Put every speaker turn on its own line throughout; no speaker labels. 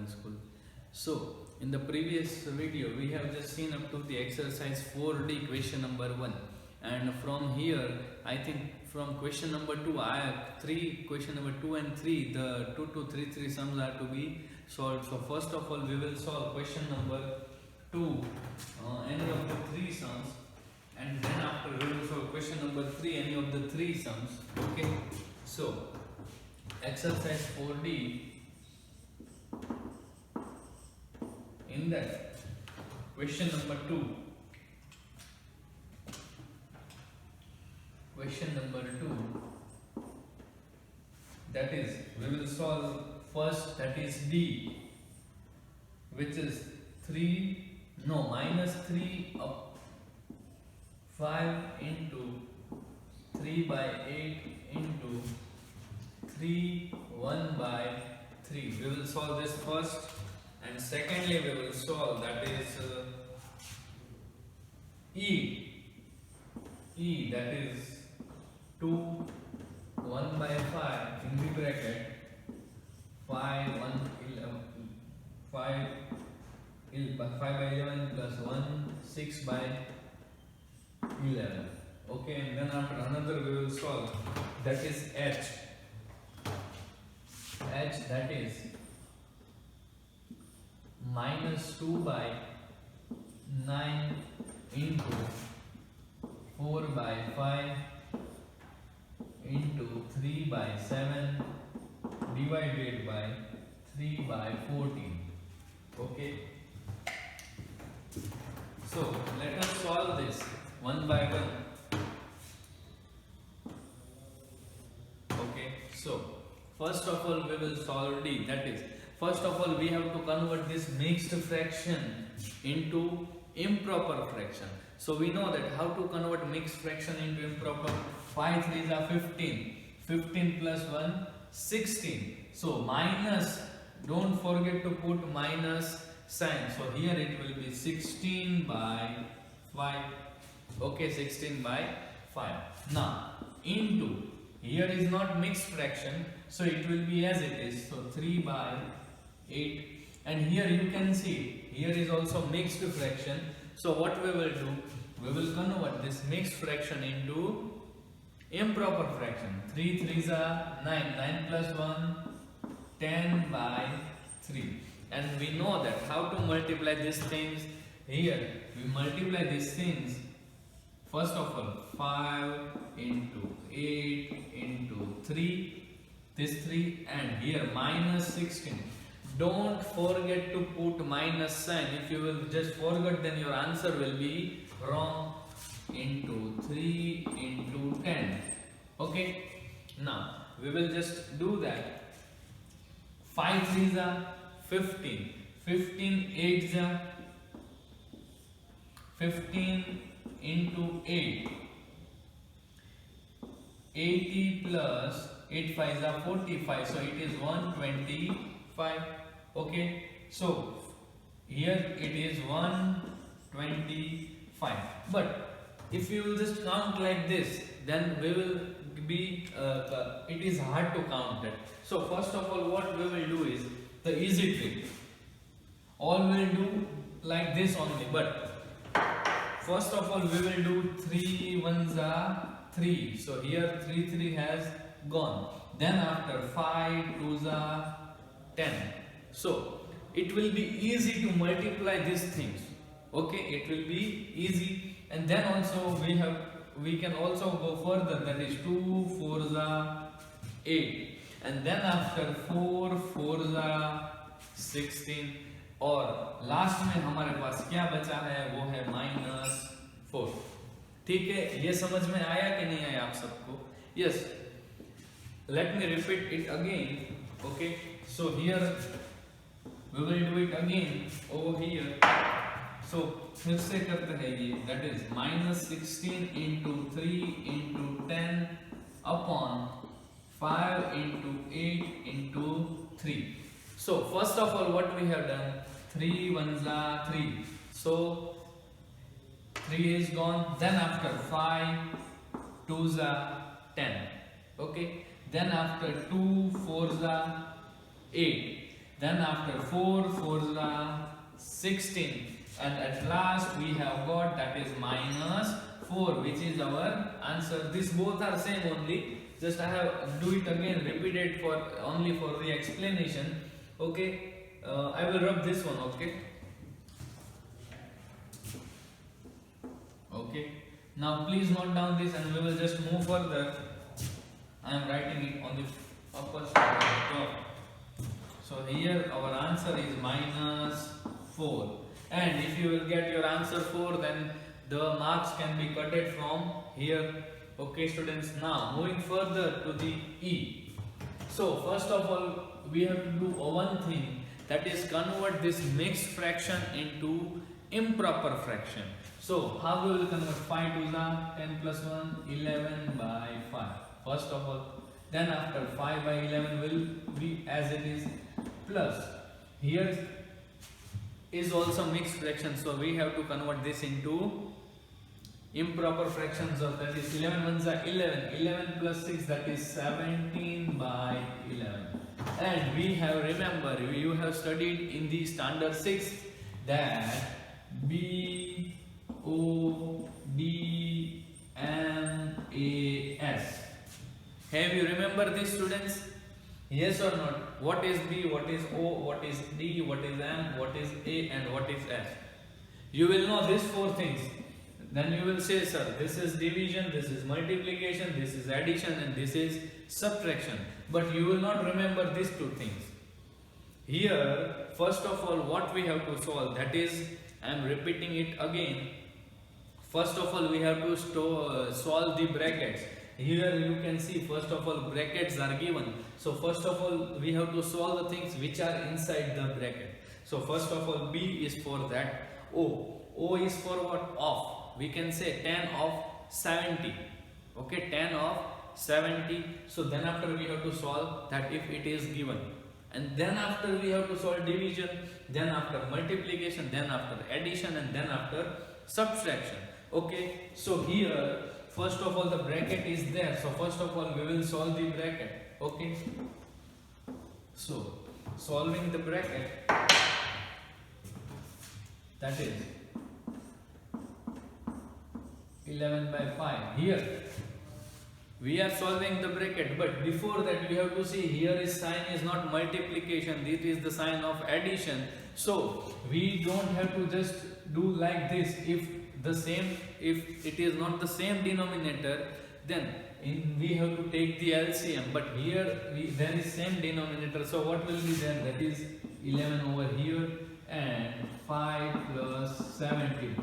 school. So in the previous video we have just seen up to the exercise 4D question number 1, and from here I think from question number 2 I have question number 2 and 3, the 2 to 3 sums are to be solved. So first of all we will solve question number 2, any of the 3 sums, and then after we will solve question number 3, any of the 3 sums. Okay, so exercise 4D, in that question number 2, that is we will solve first, that is D, which is minus 3 up 5 into 3 by 8 into 3 1 by 3. We will solve this first, and secondly we will solve, that is E, that is 2 1 by 5 in the bracket 5 by 11 plus 1 6 by 11. Okay, and then after another we will solve, that is H, that is minus 2 by 9 into 4 by 5 into 3 by 7 divided by 3 by 14. Okay, so let us solve this one by one. Okay, so first of all we will solve D, that is first of all we have to convert this mixed fraction into improper fraction. So we know that how to convert mixed fraction into improper. 5 3s are 15 plus 1 16. So minus, don't forget to put minus sign. So here it will be 16 by 5. Okay, 16 by 5. Now into, here is not mixed fraction, so it will be as it is. So 3 by 8, and here you can see here is also mixed fraction. So what we will do, we will convert this mixed fraction into improper fraction. 3 3s are 9 plus 1 10 by 3, and we know that how to multiply these things. Here we multiply these things, first of all 5 into 8 into 3, this 3, and here minus 16. Don't forget to put minus sign. If you will just forget, then your answer will be wrong. Into 3 into 10. Okay, now we will just do that. 5 3s are 15, 15 8s are 15 into 8, 80 plus 8 5s are 45, so it is 125. Okay, so here it is 125, but if you will just count like this, then we will be it is hard to count it. So first of all what we will do is the easy trick. All we will do like this only, but first of all we will do 3 1s are 3, so here 3 3 has gone. Then after 5 2s are 10. So it will be easy to multiply these things. Okay, it will be easy. And then also we can also go further, that is 2 4s are 8, and then after 4 4s are 16, और last में हमारे पास क्या बचा है, वो है -4. ठीक है, ये समझ में आया कि नहीं आया आप सबको? Yes, let me repeat it again. Okay, so here we will do it again over here. So फिर से करते हैं ये, that is -16 into 3 into 10 upon 5 into 8 into 3. So first of all what we have done, 3 1s are 3, so 3 is gone. Then after 5 2s are 10. Okay, then after 2 4s are 8, then after 4 4s are 16, and at last we have got that is minus 4, which is our answer. This both are same only, just I have do it again, repeat it for only for the explanation. Okay, I will rub this one. Okay, now please note down this and we will just move further. I am writing it on the upper side of the top. So here our answer is minus 4, and if you will get your answer 4, then the marks can be cutted from here. Okay students, now moving further to the E. So first of all we have to do one thing, that is convert this mixed fraction into improper fraction. So how we will convert? 5 to the 10 plus 1, 11 by 5. First of all, then after 5 by 11 will be as it is, plus here is also mixed fraction, so we have to convert this into improper fractions. Of that is 11 ones are 11, 11 plus 6, that is 17 by 11. And we have, remember, you have studied in the standard 6 that B O D M A S. Have you remember this, students? Yes or not? What is B, what is O, what is D, what is M, what is A, and what is S? You will know these 4 things. Then you will say, sir, this is division, this is multiplication, this is addition, and this is subtraction. But you will not remember these 2 things. Here, first of all, what we have to solve, that is, I am repeating it again. First of all, we have to solve the brackets. Here you can see, first of all, brackets are given. So first of all, we have to solve the things which are inside the bracket. So first of all, B is for that. O is for what? Of. We can say 10 of 70. Okay, 10 of 70. So then after we have to solve that if it is given. And then after we have to solve division, then after multiplication, then after addition, and then after subtraction. Okay, so here first of all the bracket is there, so first of all we will solve the bracket. Okay, so solving the bracket, that is 11 by 5. Here we are solving the bracket, but before that we have to see, here is sign is not multiplication, this is the sign of addition. So we don't have to just do like this. If it is not the same denominator, then we have to take the LCM, but here there is same denominator, so what will be there? That is 11 over here and 5 plus 17.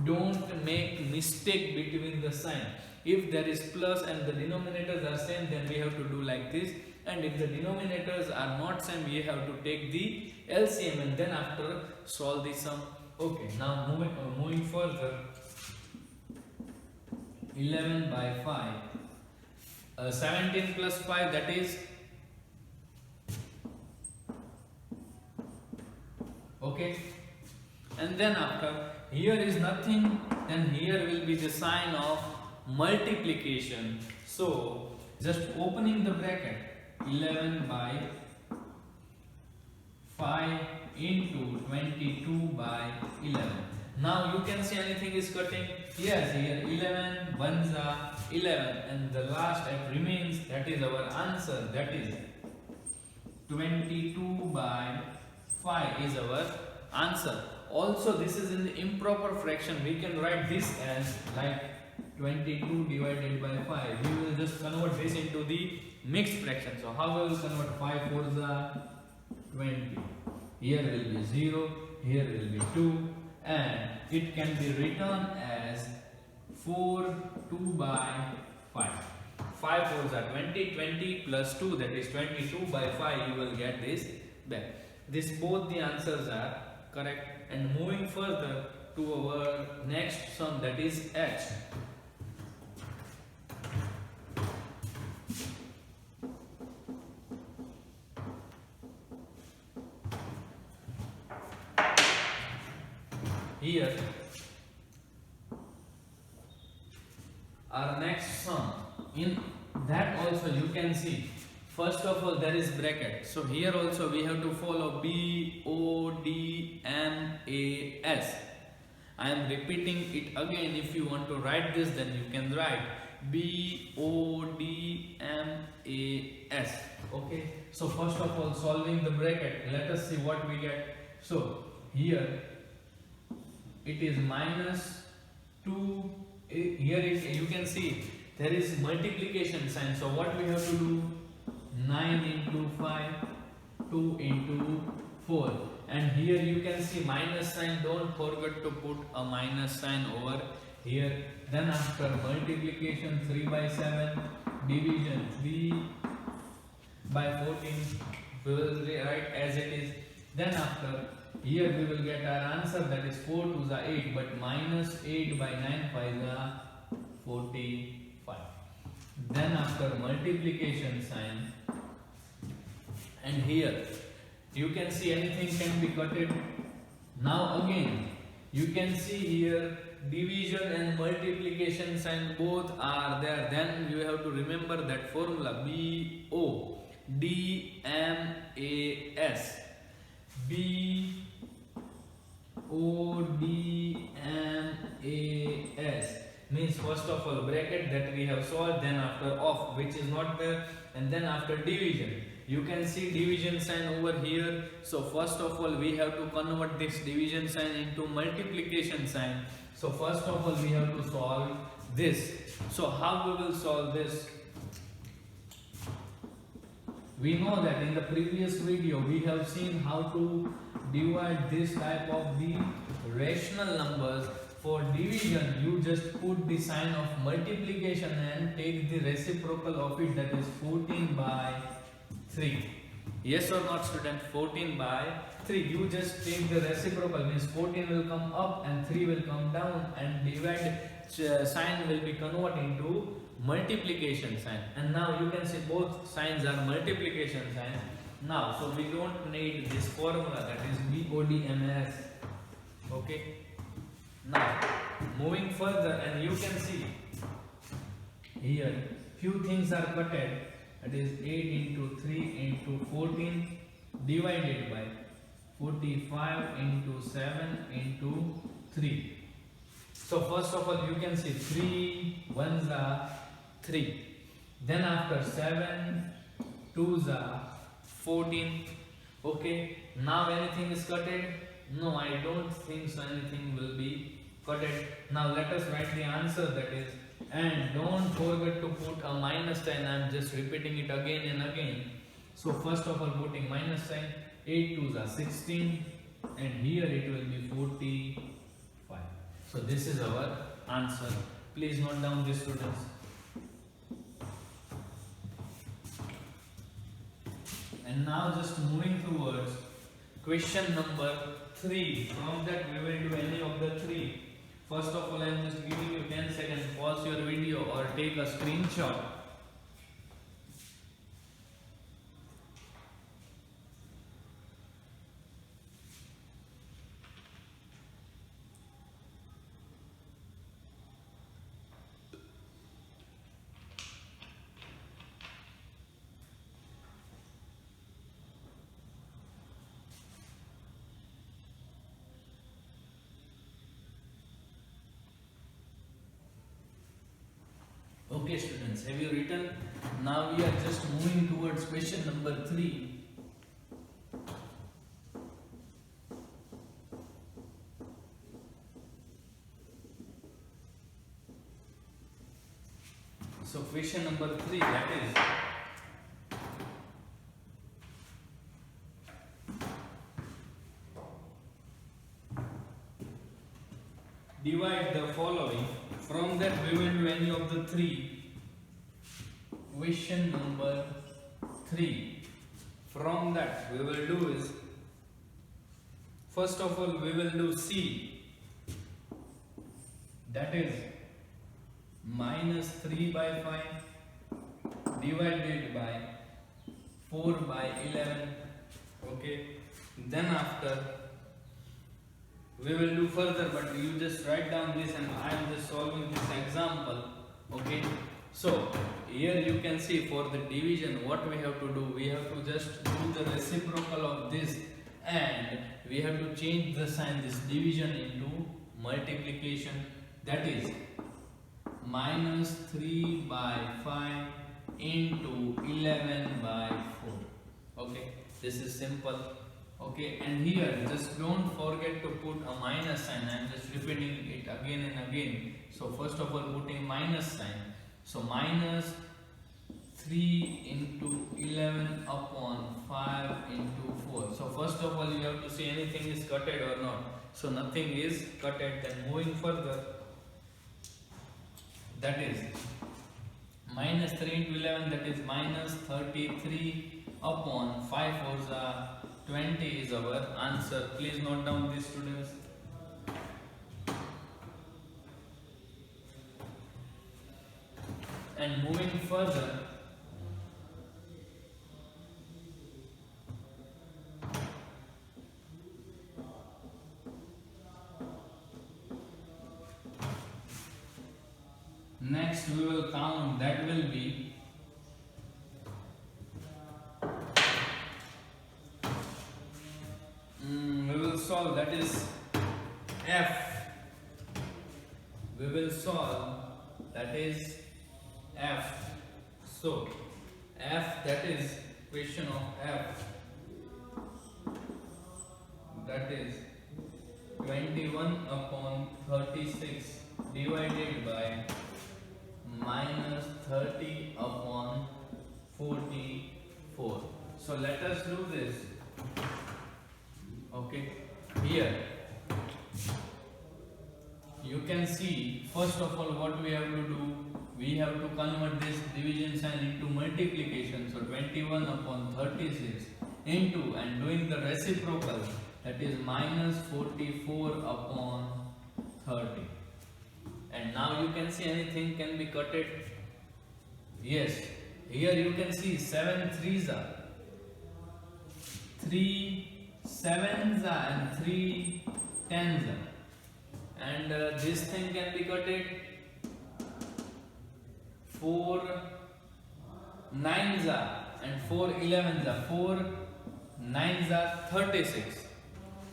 Don't make mistake between the sign. If there is plus and the denominators are same, then we have to do like this, and if the denominators are not same, we have to take the LCM and then after solve the sum. Okay, now moving further, 11 by 5, 17 plus 5, that is, okay, and then after, here is nothing, then here will be the sign of multiplication. So just opening the bracket, 11 by 5 into 22 by 11. Now you can see anything is cutting. Yes, here 11 ones are 11, and the last that remains, that is our answer, that is 22 by 5 is our answer. Also this is in the improper fraction, we can write this as like 22 divided by 5. We will just convert this into the mixed fraction. So how we will convert? 5 4s are 20. Here will be 0, here will be 2, and it can be written as 4 2 by 5. 5 4s are 20, 20 plus 2, that is 22 by 5, you will get this back. This both the answers are correct. And moving further to our next sum, that is H. Here our next sum, in that also you can see first of all there is bracket, so here also we have to follow BODMAS. I am repeating it again. If you want to write this, then you can write BODMAS. Okay, so first of all, solving the bracket, let us see what we get. So here it is minus 2. Here you can see there is multiplication sign. So what we have to do? 9 into 5, 2 into 4. And here you can see minus sign. Don't forget to put a minus sign over here. Then after multiplication, 3 by 7, division 3 by 14, we will write as it is. Then after, here we will get our answer, that is 4 2s are 8, but minus 8 by 9 5s are 45. Then after multiplication sign, and here you can see anything can be cutted. Now again you can see here division and multiplication sign both are there. Then you have to remember that formula BODMAS. BODMAS means first of all bracket that we have solved, then after off which is not there, and then after division. You can see division sign over here. So first of all we have to convert this division sign into multiplication sign. So first of all we have to solve this. So how we will solve this? We know that in the previous video we have seen how to divide this type of the rational numbers. For division you just put the sign of multiplication and take the reciprocal of it, that is 14 by 3. Yes or not, student? 14 by 3. You just take the reciprocal, means 14 will come up and 3 will come down, and divide sign will be converted into multiplication sign. And now you can see both signs are multiplication signs. Now, so we don't need this formula, that is BODMAS. Okay. Now, moving further, and you can see here few things are cutted. That is 8 into 3 into 14 divided by 45 into 7 into 3. So first of all you can see 3 1s are 3. Then after 7 2s are 14. Okay. Now anything is cutted? No, I don't think so anything will be cutted. Now let us write the answer, that is, and don't forget to put a minus sign. I am just repeating it again and again. So first of all putting minus sign, 8 2s are 16, and here it will be 45. So this is our answer. Please note down this, students. And now just moving towards question number 3. From that we will do any of the 3. First of all I am just giving you 10 seconds, pause your video or take a screenshot. Okay students, have you written? Now we are just moving towards question number 3. So question number 3, that is, divide the following. From that we will do any of the 3. Question number 3. From that we will do is, first of all we will do C, that is minus 3 by 5 divided by 4 by 11. Okay. Then after we will do further, but you just write down this and I am just solving this example. Okay. So here you can see for the division what we have to do. We have to just do the reciprocal of this, and we have to change the sign, this division into multiplication. That is minus 3 by 5 into 11 by 4. Okay, this is simple. Okay, and here just don't forget to put a minus sign. I am just repeating it again and again. So first of all, putting minus sign. So minus 3 into 11 upon 5 into 4. So first of all, you have to see anything is cutted or not. So nothing is cutted. Then moving further, that is minus 3 into 11, that is minus 33 upon 5 fours are 20 is our answer. Please note down this, students. And moving further, next we will count, that will be we will solve, that is f. We will solve, that is f. So f, that is equation of f, that is 21 upon 36 divided by minus 30 upon 44. So let us do this. Okay, here you can see first of all what we have to do. We have to convert this division sign into multiplication. So 21 upon 36 into, and doing the reciprocal, that is minus 44 upon 30. And now you can see anything can be cutted. Yes, here you can see 7 threes are 3 sevens are and 3 tens are, and this thing can be cutted. 4 nines are and 4 11s are. 4 nines are 36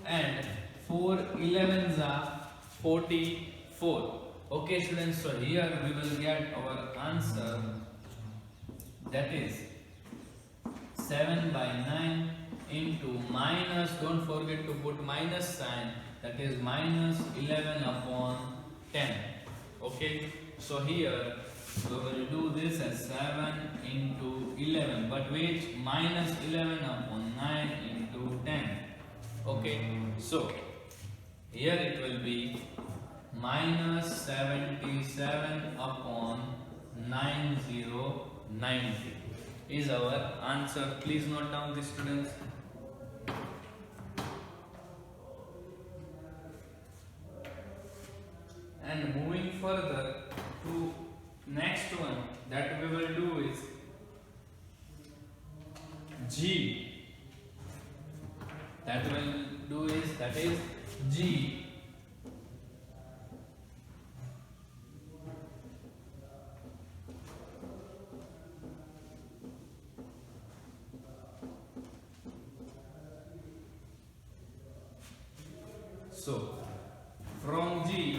and 4 11s are 44. Okay students, so here we will get our answer, that is 7 by 9 into minus, don't forget to put minus sign, that is minus 11 upon 10. Okay, so here we will do this as 7 into 11, but which minus 11 upon 9 into 10. Okay, so here it will be minus 77 upon 9090 is our answer. Please note down this, students. And moving further to next one that we will do is G. That is G. So from G,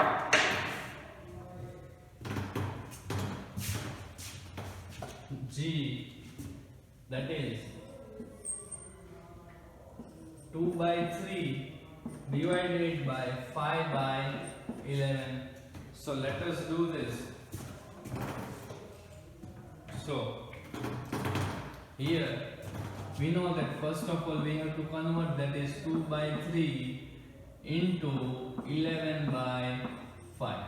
that is 2 by 3 divided by 5 by 11. So let us do this. So here we know that first of all we have to convert, that is 2 by 3 into 11 by 5.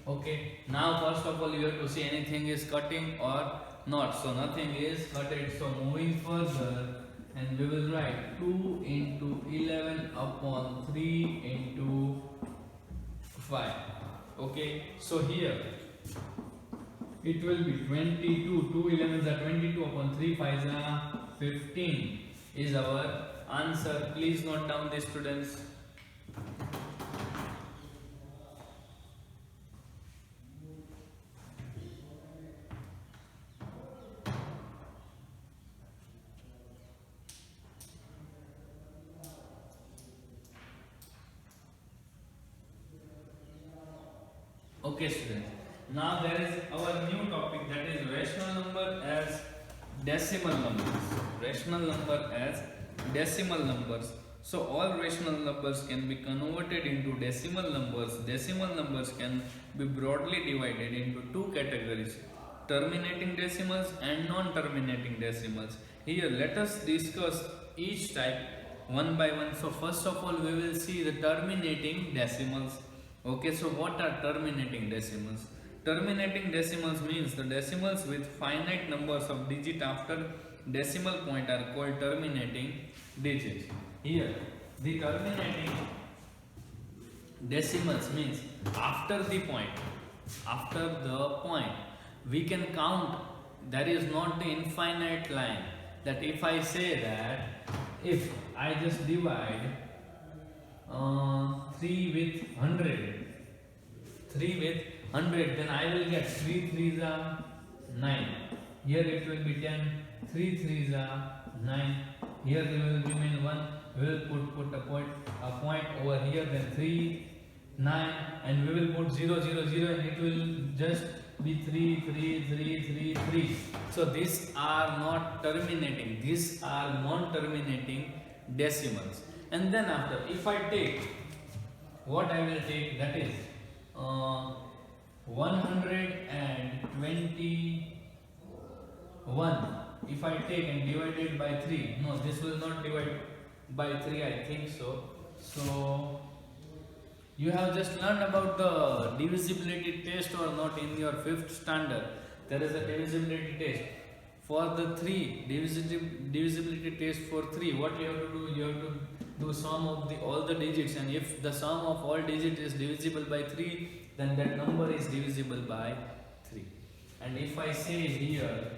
Okay, now first of all you have to see anything is cutting or not. So nothing is cutted. So moving further, and we will write 2 into 11 upon 3 into 5. Okay, so here it will be 22. 2 11s are 22 upon 3 5s are 15 is our answer. Please note down this, students. Okay, students. Now there is our new topic, that is rational number as decimal numbers. Rational number as decimal numbers. So all rational numbers can be converted into decimal numbers. Decimal numbers can be broadly divided into two categories: terminating decimals and non-terminating decimals. Here let us discuss each type one by one. So first of all we will see the terminating decimals. Okay, so what are terminating decimals? Terminating decimals means the decimals with finite numbers of digit after decimal point are called terminating digits. Here the terminating decimals means after the point we can count. There is not the infinite line, that if I say that if I just divide 3 with 100, then I will get 3 3s are 9. Here it will be 10, 3 3s are 9. Here there will remain 1. We will put a point over here, then 3, 9, and we will put 0 0 0, and it will just be 3 3 3 3 3. So these are not terminating, these are non-terminating decimals. And then after, if I take, what I will take, that is 121. If I take and divide it by 3, no, this will not divide by 3, I think so. So you have just learned about the divisibility test or not in your 5th standard. There is a divisibility test for the 3, divisibility test for 3. What you have to do, you have to do sum of all the digits, and if the sum of all digits is divisible by 3, then that number is divisible by 3. And if I say here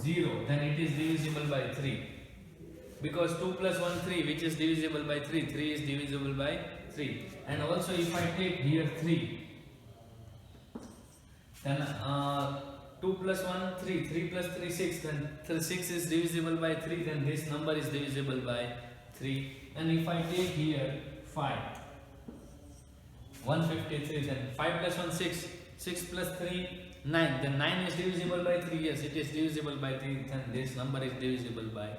0, then it is divisible by 3, because 2 plus 1 3, which is divisible by 3, 3 is divisible by 3. And also if I take here 3, then 2 plus 1 3, 3 plus 3 6, then 6 is divisible by 3, then this number is divisible by 3. And if I take here 5, 153, then 5 plus 1 6, 6 plus 3 9, then 9 is divisible by 3, yes it is divisible by 3, then this number is divisible by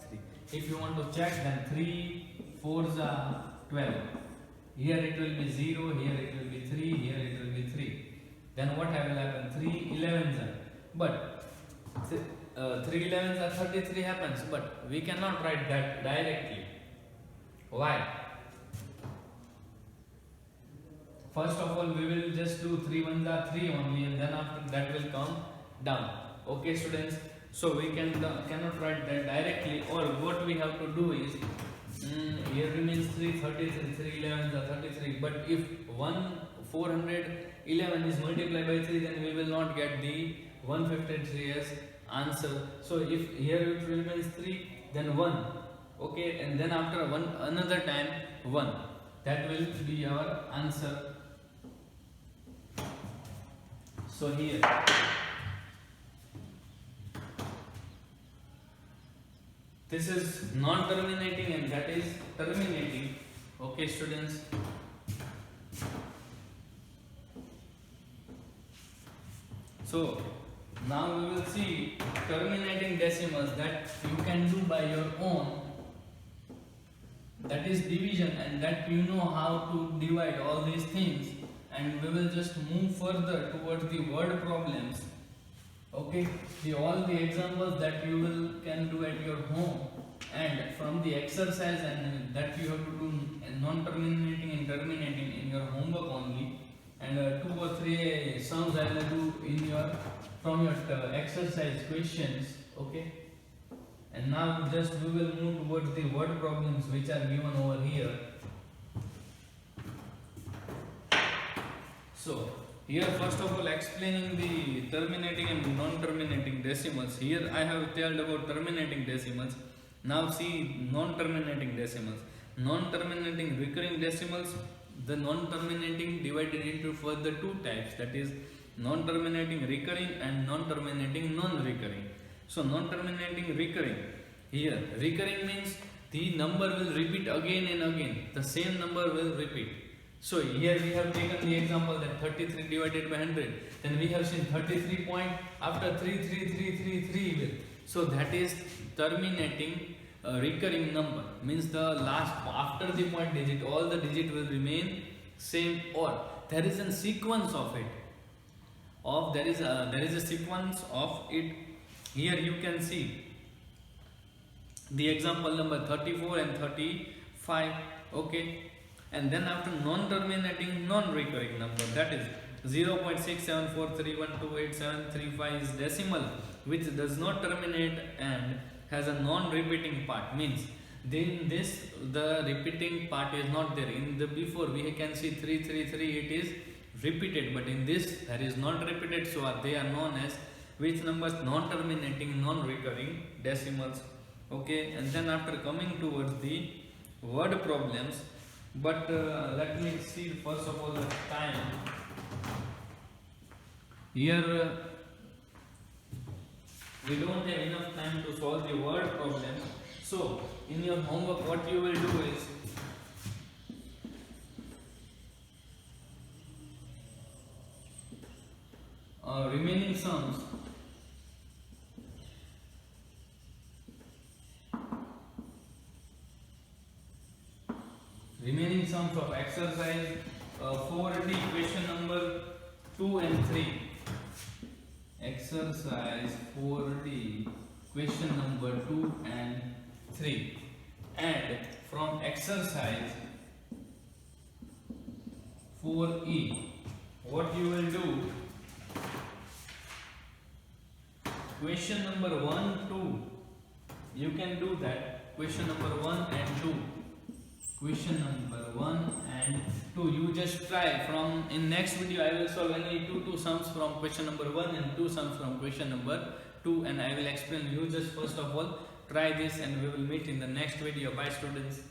3. If you want to check, then 3 4s are 12, here it will be 0, here it will be 3, here it will be 3. Then what will happen, 3 11s are, but 3 11s are 33 happens, but we cannot write that directly. Why? First of all we will just do 3 1s are 3 only, and then after that will come down. Okay students, so we cannot write that directly, or what we have to do is, here remains 3 33, 3 11s are 33, but if 411 is multiplied by 3, then we will not get the 153 as answer. So if here it remains 3, then 1, okay, and then after another time 1, that will be our answer. So here this is non-terminating and that is terminating. Okay students, so now we will see terminating decimals that you can do by your own, that is division, and that you know how to divide all these things, and we will just move further towards the word problems. Okay, all the examples that you can do at your home, and from the exercise, and that you have to do non-terminating and terminating in your homework only, and 2 or 3 sums I will do from your exercise questions. Okay, and now just we will move towards the word problems which are given over here. So here first of all explaining the terminating and non-terminating decimals. Here I have told about terminating decimals. Now see non-terminating decimals. Non-terminating recurring decimals. The non-terminating divided into further 2 types, that is non-terminating recurring and non-terminating non-recurring. So non-terminating recurring, here recurring means the number will repeat again and again, the same number will repeat. So here we have taken the example that 33 divided by 100. Then we have seen 33 point after 33333. So that is terminating recurring number. Means the last after the point digit, all the digit will remain same, or there is a sequence of it. There is a sequence of it. Here you can see the example number 34 and 35. Okay. And then after non-terminating, non-recurring number, that is 0.6743128735 is decimal, which does not terminate and has a non-repeating part. Means then this the repeating part is not there. In the before we can see 333, it is repeated, but in this there is not repeated. So they are known as which numbers? Non-terminating, non-recurring decimals. Okay. And then after coming towards the word problems. But let me see first of all the time. Here we don't have enough time to solve the word problem. So in your homework what you will do is remaining sums. Remaining sums of exercise 4D, question number 2 and 3. Exercise 4D, question number 2 and 3. And from exercise 4E, what you will do? Question number 1, 2. You can do that. Question number 1 and 2. Question number 1 and 2. You just try. From in next video I will solve only two sums from question number 1 and 2 sums from question number 2, and I will explain. You just first of all try this, and we will meet in the next video. Bye students.